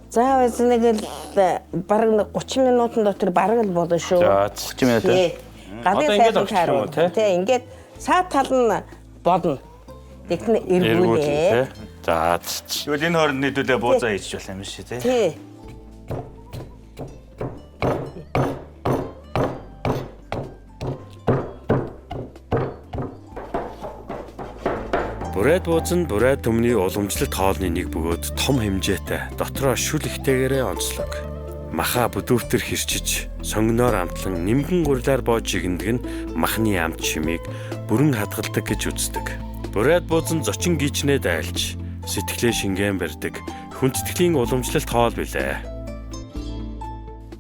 За нэг л бараг 30 минутын дотор бараг л болно шүү. За 30 минут. Гадын сайхан тааруу тий ингээд саад тал нь бодно. Тэгтэн эргүүлээ. За. Тэгвэл энэ хооронд нийлүүлээ буузаа хийж болох юм шиг тий. Тий. Бүрээд бууз нь бүрээд төмний уламжлалт хоолны нэг бөгөөд том хэмжээтэй дотроо шүл ихтэйгээрээ онцлог. Маха бүдүүртэр хэрчиж, сонгоноор амтлан нимгэн гурилаар боож игэндэг нь махны амт шимийг бүрэн хадгалдаг гэж үздэг. Бүрээд бууз нь зочин гичнээ дайлж, сэтгэлээ шингэн барьдаг хүндэтгэлийн уламжлалт хоол билээ.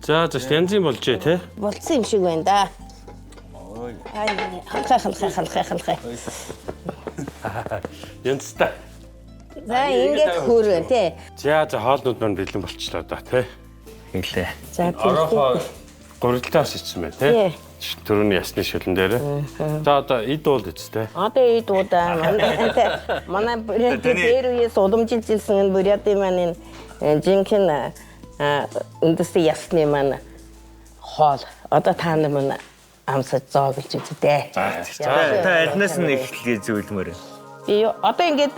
За янзын болжээ те. Болцсон юм шиг байна да. Ай халхай. Янзтай. За ингээд хөөргөн тий. За хоолнууд маань бэлэн болчихлоо да те. Хэлээ. За Орохоо гурилтаас ичсэн бай те. Төрөний ясны шүлэн дээр. За одоо эд уул эцтэй. Одоо ид удаа манай дээр үеэс удамжилжсэн энэ бурятын маань энэ жинхэнэ үндэсний ясны маань хоол. Одоо та нар маань амсаж зооглож үзтээ. За та альнаас нь эхлэе зөвлөмөр. Би одоо ингээд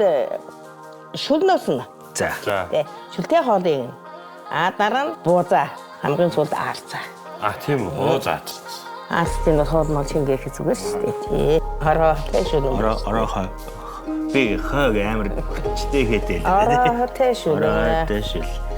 шүлнөөс нь. За. Тий. Шүлтэй хоолыг. Дараа нь буузаа. Хамгийн сүүлд аарцаа. Тийм үү. За. Аарцын хоол мал шингээх зүгээр шүү дээ. Тий. Хороо тэшүүл. Би хаг амар хүчтэй хэдэл. Ороо тэшүүл. Тэшүүл.